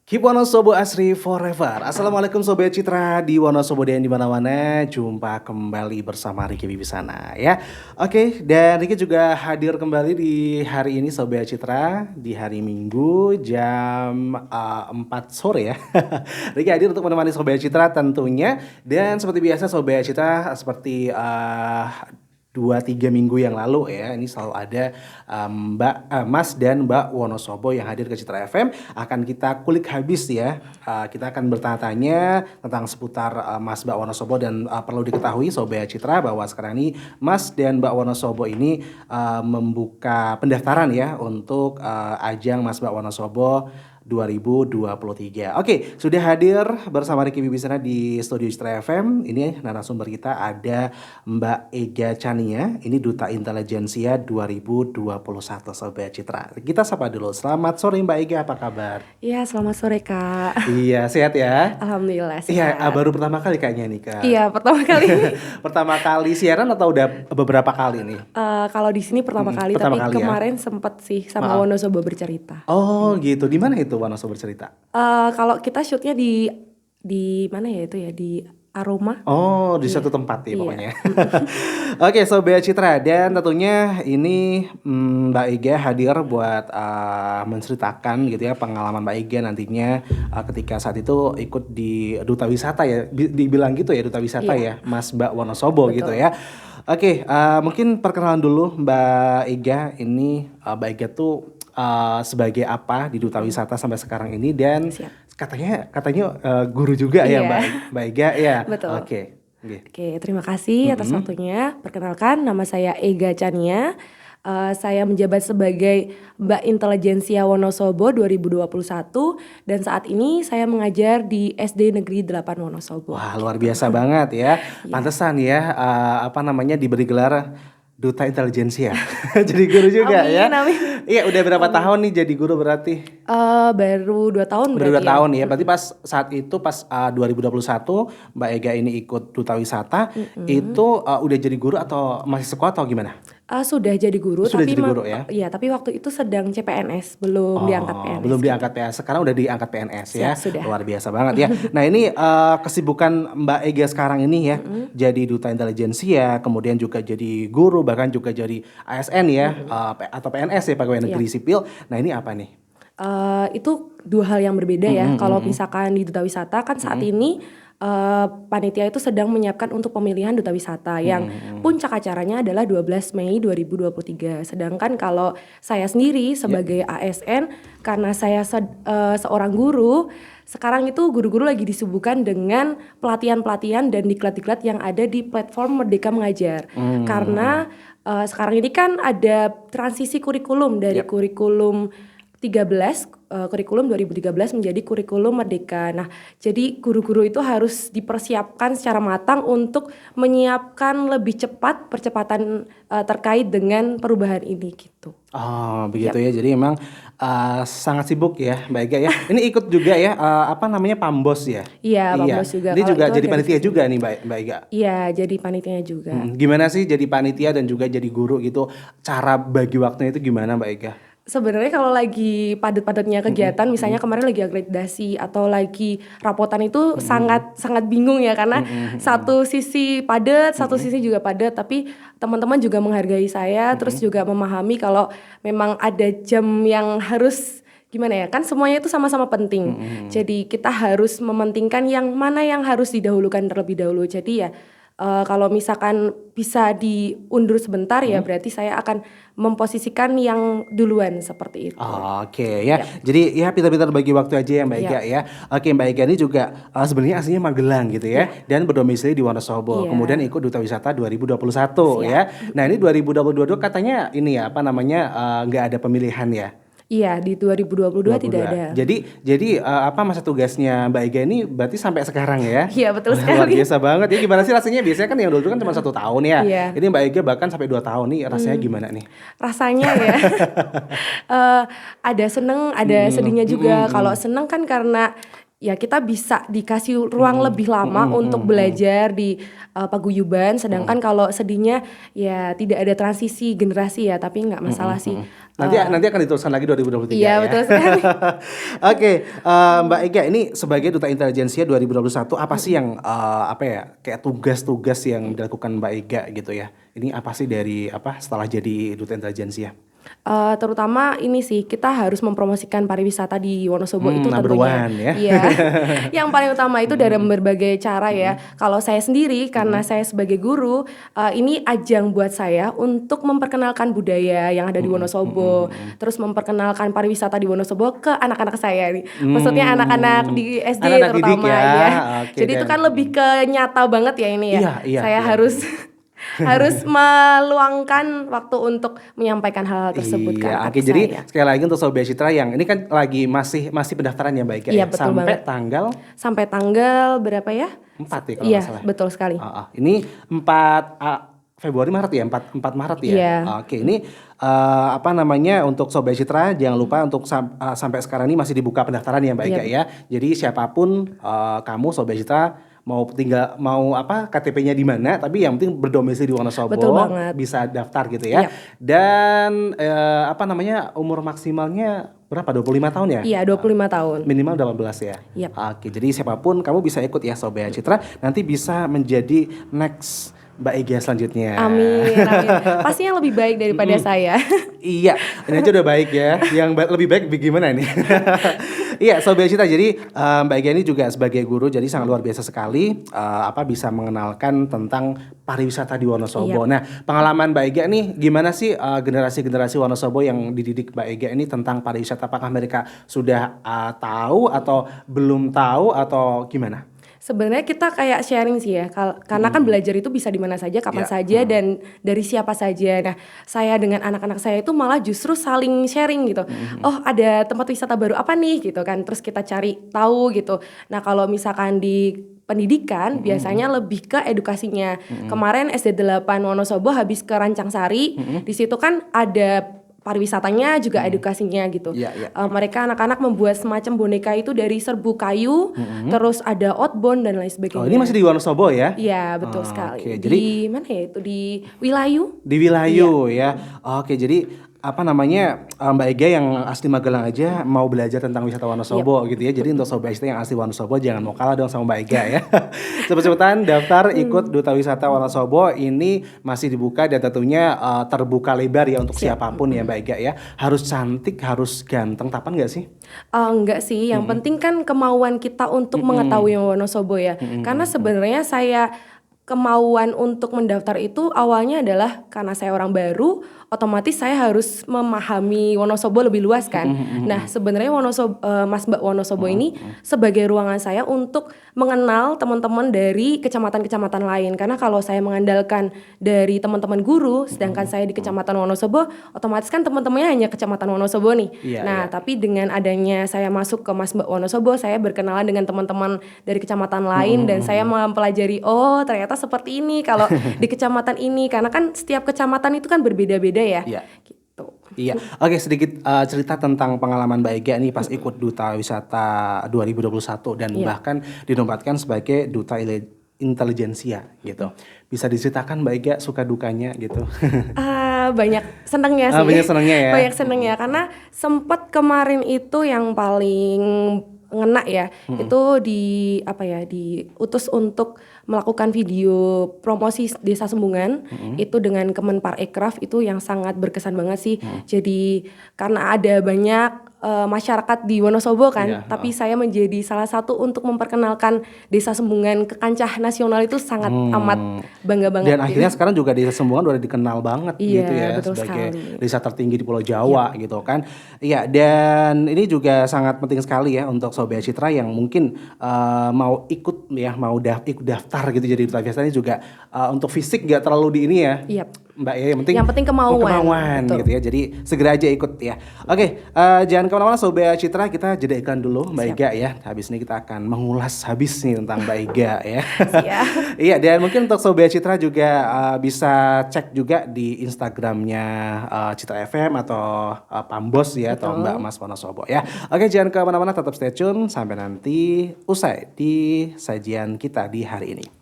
Keep Wonosobo Asri Forever. Assalamualaikum Sobat Citra di Wonosobo dan di mana-mana. Jumpa kembali bersama Riki Wibisana ya. Oke, dan Riki juga hadir kembali di hari ini Sobat Citra di hari Minggu jam 4 sore ya. Riki hadir untuk menemani Sobat Citra tentunya. Dan seperti biasa Sobat Citra seperti 2-3 minggu yang lalu ya, ini selalu ada Mas dan Mbak Wonosobo yang hadir ke Citra FM. Akan kita kulik habis ya. Kita akan bertanya-tanya tentang seputar Mas Mbak Wonosobo. Dan perlu diketahui Sobat Citra bahwa sekarang ini Mas dan Mbak Wonosobo ini membuka pendaftaran ya untuk ajang Mas Mbak Wonosobo 2023. Oke, sudah hadir bersama Riki Wibisana di studio Citra FM. Ini narasumber kita ada Mbak Ega Chania. Ini Duta Intelijensia 2021 Sobat Citra. Kita sapa dulu. Selamat sore Mbak Ega, apa kabar? Iya, selamat sore Kak. Iya, sehat ya? Alhamdulillah sehat. Iya, baru pertama kali kayaknya nih Kak. Iya, pertama kali. Pertama kali siaran atau udah beberapa kali nih? Kalau di sini pertama kali, pertama tapi kali ya? kemarin sempet sih sama Wonosobo bercerita. Oh gitu, di mana itu Wonosobo bercerita? Kalau kita shootnya di mana ya itu ya, di Aroma. Oh, di satu tempat ya pokoknya. Oke, Sobat Citra, dan tentunya ini Mbak Ega hadir buat menceritakan gitu ya pengalaman Mbak Ega nantinya ketika saat itu ikut di Duta Wisata ya, dibilang gitu ya Duta Wisata ya, Mas Mbak Wonosobo. Betul. Gitu ya. Oke, mungkin perkenalan dulu Mbak Ega. Ini Mbak Ega tuh sebagai apa di Duta Wisata sampai sekarang ini, dan katanya guru juga ya Mbak Ega ya. Betul. Oke, terima kasih atas waktunya. Perkenalkan, nama saya Ega Chania. Saya menjabat sebagai Mbak Intelijensia Wonosobo 2021 dan saat ini saya mengajar di SD Negeri 8 Wonosobo. Wah, luar biasa banget ya. Pantesan ya diberi gelar Duta Intelijensia. Jadi guru juga. Amin, ya. Amin. Iya, udah berapa tahun nih jadi guru berarti? Baru 2 tahun berarti. Baru 2 tahun ya. Berarti pas saat itu 2021 Mbak Ega ini ikut Duta Wisata, itu udah jadi guru atau masih sekolah atau gimana? Sudah jadi guru. Sudah jadi guru ya? Iya, tapi waktu itu sedang CPNS, belum diangkat PNS. Belum diangkat PNS, sekarang udah diangkat PNS ya. Sudah. Luar biasa banget ya. Nah ini kesibukan Mbak Ega sekarang ini ya, jadi Duta Intelijensia, kemudian juga jadi guru, bahkan juga jadi ASN ya, atau PNS ya, pegawai negeri sipil. Nah ini apa nih? Itu dua hal yang berbeda ya. Kalau misalkan di Duta Wisata kan saat ini panitia itu sedang menyiapkan untuk pemilihan Duta Wisata yang puncak acaranya adalah 12 Mei 2023. Sedangkan kalau saya sendiri sebagai ASN, karena saya seorang guru, sekarang itu guru-guru lagi disibukkan dengan pelatihan-pelatihan dan diklat-diklat yang ada di platform Merdeka Mengajar. Karena sekarang ini kan ada transisi kurikulum dari kurikulum 13, kurikulum 2013 menjadi kurikulum Merdeka. Nah, jadi guru-guru itu harus dipersiapkan secara matang untuk menyiapkan lebih cepat percepatan terkait dengan perubahan ini gitu. Oh, begitu ya. Jadi memang sangat sibuk ya Mbak Ega ya. Ini ikut juga ya Pambos ya? Iya, Pambos juga. Ini juga jadi panitia juga nih Mbak Ega? Iya, jadi panitianya juga. Gimana sih jadi panitia dan juga jadi guru gitu? Cara bagi waktunya itu gimana Mbak Ega? Sebenarnya kalau lagi padat-padatnya kegiatan, misalnya kemarin lagi akreditasi atau lagi rapotan itu sangat bingung ya, karena satu sisi padat, satu sisi juga padat, tapi teman-teman juga menghargai saya, terus juga memahami kalau memang ada jam yang harus gimana ya, kan semuanya itu sama-sama penting. Jadi kita harus mementingkan yang mana yang harus didahulukan terlebih dahulu. Jadi ya kalau misalkan bisa diundur sebentar ya berarti saya akan memposisikan yang duluan seperti itu. Oke ya. Jadi ya pintar-pintar bagi waktu aja ya Mbak Ega ya. Oke, Mbak Ega ini juga sebenarnya aslinya Magelang gitu ya, dan berdomisili di Wonosobo. Kemudian ikut Duta Wisata 2021 ya. Nah ini 2022 katanya ini ya nggak ada pemilihan ya. Iya, di 2022 tidak ada. Jadi masa tugasnya Mbak Ega ini berarti sampai sekarang ya? Iya, betul sekali. Luar biasa banget ya. Gimana sih rasanya? Biasanya kan yang dulu kan cuma 1 tahun ya. Iya. Ini Mbak Ega bahkan sampai 2 tahun nih. Rasanya gimana nih? Rasanya ya, ada seneng, ada sedihnya juga. Kalau seneng kan karena ya kita bisa dikasih ruang lebih lama untuk belajar di paguyuban, sedangkan kalau sedihnya ya tidak ada transisi generasi ya, tapi nggak masalah sih. Nanti akan diteruskan lagi 2023 Iya, ya. betul sekali. Oke, Mbak Ega, ini sebagai Duta Intelijensia 2021 apa sih yang apa ya, kayak tugas-tugas yang dilakukan Mbak Ega gitu ya? Ini apa sih dari setelah jadi Duta Intelijensia? Terutama ini sih, kita harus mempromosikan pariwisata di Wonosobo itu Number tentunya. one ya. Iya. Yang paling utama itu dari berbagai cara ya. Kalau saya sendiri, karena saya sebagai guru, ini ajang buat saya untuk memperkenalkan budaya yang ada di Wonosobo, terus memperkenalkan pariwisata di Wonosobo ke anak-anak saya nih. Maksudnya anak-anak di SD Anak-anak didik terutama ya. ya. Oke, Jadi itu kan lebih ke nyata banget ya ini ya. Iya, Saya iya. harus harus meluangkan waktu untuk menyampaikan hal tersebut ke Iya, anak oke. Jadi saya. sekali lagi untuk Sobat Citra yang ini kan lagi masih pendaftaran ya Mbak Ega Iya, ya? betul Sampai banget. tanggal Sampai tanggal berapa ya? 4 ya kalau Iya, nggak salah. betul sekali. Ini 4 Februari Maret ya, 4 Maret ya. Iya. Oke, ini untuk Sobat Citra jangan lupa untuk sampai sekarang ini masih dibuka pendaftaran ya Mbak Ega ya. Jadi siapapun kamu Sobat Citra mau KTP-nya di mana, tapi yang penting berdomisili di Wonosobo, Betul banget. bisa daftar gitu ya. Yap. Dan umur maksimalnya berapa? 25 tahun ya? Iya, 25 tahun. Minimal 18 ya. Yap. Oke, jadi siapapun kamu bisa ikut ya Sobat Citra, nanti bisa menjadi next Mbak Ega selanjutnya. Amin, amin. Pastinya lebih baik daripada saya. Iya, ini aja udah baik ya. Yang lebih baik gimana nih? Iya, Sobat Citra. Jadi Mbak Ega ini juga sebagai guru, jadi sangat luar biasa sekali bisa mengenalkan tentang pariwisata di Wonosobo. Iya. Nah, pengalaman Mbak Ega nih gimana sih generasi-generasi Wonosobo yang dididik Mbak Ega ini tentang pariwisata? Apakah mereka sudah tahu atau belum tahu atau gimana? Sebenarnya kita kayak sharing sih ya, karena kan belajar itu bisa di mana saja, kapan Ya. saja, dan dari siapa saja. Nah, saya dengan anak-anak saya itu malah justru saling sharing gitu. Oh, ada tempat wisata baru apa nih gitu kan, terus kita cari tahu gitu. Nah, kalau misalkan di pendidikan biasanya lebih ke edukasinya. Kemarin SD 8 Wonosobo habis ke Rancang-Sari, di situ kan ada pariwisatanya juga edukasinya gitu. Iya, iya. Mereka anak-anak membuat semacam boneka itu dari serbu kayu, terus ada outbound dan lain sebagainya. Oh, ini masih di Wonosobo ya? Iya, betul sekali. Oke, Di mana ya itu, di Wilayu? Di Wilayu ya. Oke, jadi Mbak Ega yang asli Magelang aja mau belajar tentang wisata Wonosobo gitu ya. Jadi untuk Sobat Citra yang asli Wonosobo jangan mau kalah dong sama Mbak Ega ya. Cepet-cepetan daftar ikut Duta Wisata Wonosobo, ini masih dibuka dan tentunya terbuka lebar ya untuk siapapun ya Mbak Ega ya. Harus cantik, harus ganteng, tapan gak sih? Enggak sih, yang penting kan kemauan kita untuk mengetahui Wonosobo ya. Karena sebenarnya kemauan untuk mendaftar itu awalnya adalah karena saya orang baru, otomatis saya harus memahami Wonosobo lebih luas kan. Nah, sebenarnya Mbak Wonosobo ini sebagai ruangan saya untuk mengenal teman-teman dari kecamatan-kecamatan lain. Karena kalau saya mengandalkan dari teman-teman guru, sedangkan saya di Kecamatan Wonosobo, otomatis kan teman-temannya hanya Kecamatan Wonosobo nih. Iya. Tapi dengan adanya saya masuk ke Mbak Wonosobo, saya berkenalan dengan teman-teman dari kecamatan lain dan saya mempelajari, oh ternyata seperti ini kalau di kecamatan ini, karena kan setiap kecamatan itu kan berbeda-beda ya. Iya. Gitu. Iya. Oke, sedikit cerita tentang pengalaman Mbak Ega nih pas ikut Duta Wisata 2021 dan bahkan dinobatkan sebagai Duta Intelijensia gitu. Bisa diceritakan Mbak Ega suka dukanya gitu? Banyak senengnya sih. Banyak senengnya ya. Banyak senengnya karena sempat kemarin itu yang paling ngena ya, itu diutus untuk melakukan video promosi Desa Sembungan itu dengan Kemenparekraf, itu yang sangat berkesan banget sih. Jadi karena ada banyak masyarakat di Wonosobo kan, tapi saya menjadi salah satu untuk memperkenalkan Desa Sembungan ke kancah nasional, itu sangat amat bangga banget. Dan akhirnya sekarang juga Desa Sembungan udah dikenal banget gitu ya sebagai desa tertinggi di Pulau Jawa gitu kan. Iya, dan ini juga sangat penting sekali ya untuk Sobat Citra yang mungkin mau ikut ya, ikut daftar gitu jadi Duta Wisata ini juga untuk fisik gak terlalu di ini ya. Mbak ya, Yang penting kemauan. Betul. gitu ya. Jadi segera aja ikut ya. Oke, jangan kemana-mana Sobat Citra, kita jeda iklan dulu Mbak Ega ya. Habis ini kita akan mengulas habis nih tentang Mbak Ega ya. Iya, dan mungkin untuk Sobat Citra juga bisa cek juga di Instagramnya Citra FM atau Pambos ya, atau Mbak Mas Wonosobo ya. Oke, jangan kemana-mana, tetap stay tune sampai nanti usai di sajian kita di hari ini.